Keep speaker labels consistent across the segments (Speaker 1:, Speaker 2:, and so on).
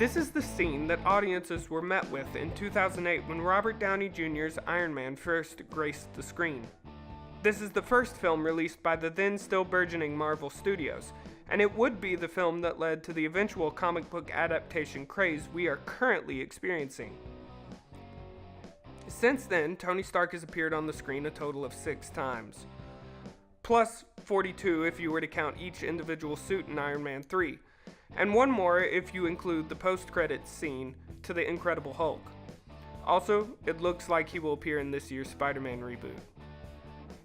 Speaker 1: This is the scene that audiences were met with in 2008 when Robert Downey Jr.'s Iron Man first graced the screen. This is the first film released by the then still burgeoning Marvel Studios, and it would be the film that led to the eventual comic book adaptation craze we are currently experiencing. Since then, Tony Stark has appeared on the screen a total of 6 times, plus 42 if you were to count each individual suit in Iron Man 3, and one more if you include the post-credits scene to the Incredible Hulk. Also, it looks like he will appear in this year's Spider-Man reboot.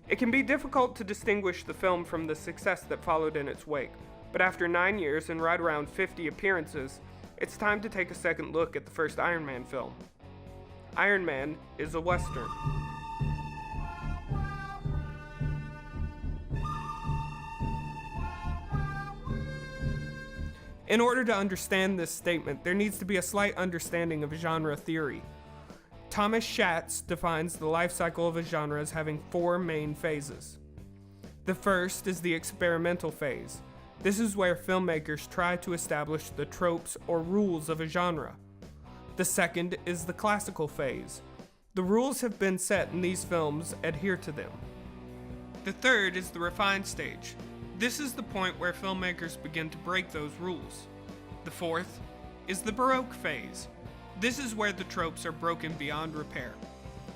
Speaker 1: It can be difficult to distinguish the film from the success that followed in its wake, but after 9 years and right around 50 appearances, it's time to take a second look at the first Iron Man film. Iron Man is a Western. In order to understand this statement, there needs to be a slight understanding of genre theory. Thomas Schatz defines the life cycle of a genre as having 4 main phases. The first is the experimental phase. This is where filmmakers try to establish the tropes or rules of a genre. The second is the classical phase. The rules have been set and these films adhere to them. The third is the refined stage. This is the point where filmmakers begin to break those rules. The fourth is the Baroque phase. This is where the tropes are broken beyond repair.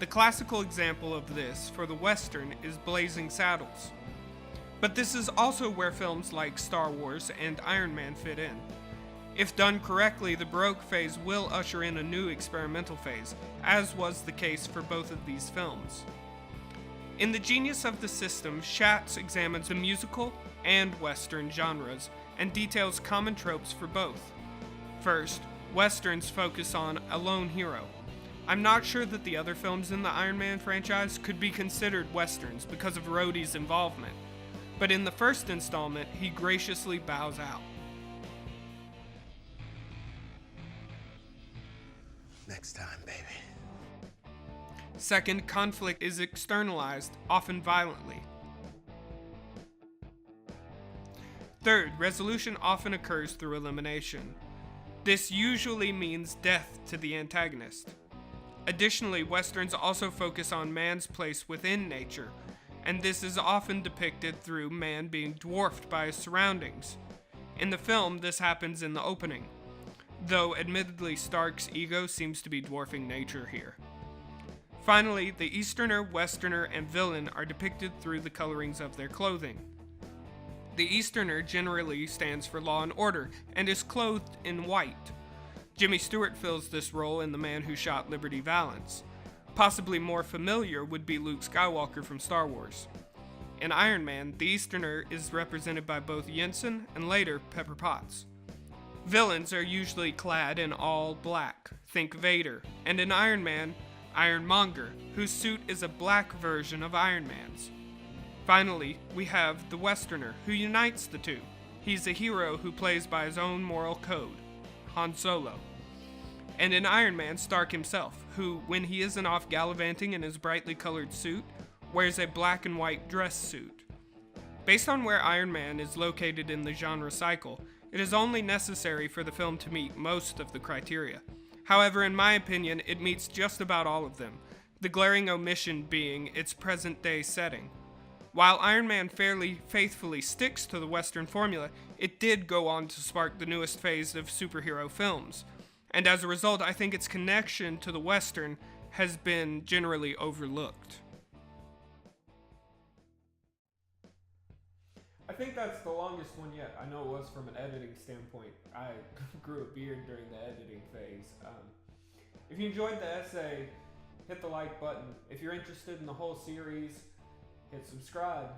Speaker 1: The classical example of this for the Western is Blazing Saddles. But this is also where films like Star Wars and Iron Man fit in. If done correctly, the Baroque phase will usher in a new experimental phase, as was the case for both of these films. In The Genius of the System, Schatz examines the musical and Western genres and details common tropes for both. First, Westerns focus on a lone hero. I'm not sure that the other films in the Iron Man franchise could be considered Westerns because of Rhodey's involvement, but in the first installment, he graciously bows out.
Speaker 2: Next time, baby.
Speaker 1: Second, conflict is externalized, often violently. Third, resolution often occurs through elimination. This usually means death to the antagonist. Additionally, Westerns also focus on man's place within nature, and this is often depicted through man being dwarfed by his surroundings. In the film, this happens in the opening, though admittedly Stark's ego seems to be dwarfing nature here. Finally, the Easterner, Westerner, and villain are depicted through the colorings of their clothing. The Easterner generally stands for law and order and is clothed in white. Jimmy Stewart fills this role in The Man Who Shot Liberty Valance. Possibly more familiar would be Luke Skywalker from Star Wars. In Iron Man, the Easterner is represented by both Yinsen and later Pepper Potts. Villains are usually clad in all black, think Vader, and in Iron Man, Ironmonger, whose suit is a black version of Iron Man's. Finally, we have the Westerner, who unites the two. He's a hero who plays by his own moral code, Han Solo. And in Iron Man, Stark himself, who, when he isn't off gallivanting in his brightly colored suit, wears a black and white dress suit. Based on where Iron Man is located in the genre cycle, it is only necessary for the film to meet most of the criteria. However, in my opinion, it meets just about all of them, the glaring omission being its present-day setting. While Iron Man fairly faithfully sticks to the Western formula, it did go on to spark the newest phase of superhero films, and as a result, I think its connection to the Western has been generally overlooked. I think that's the longest one yet. I know it was from an editing standpoint. I grew a beard during the editing phase. If you enjoyed the essay, hit the like button. If you're interested in the whole series, hit subscribe.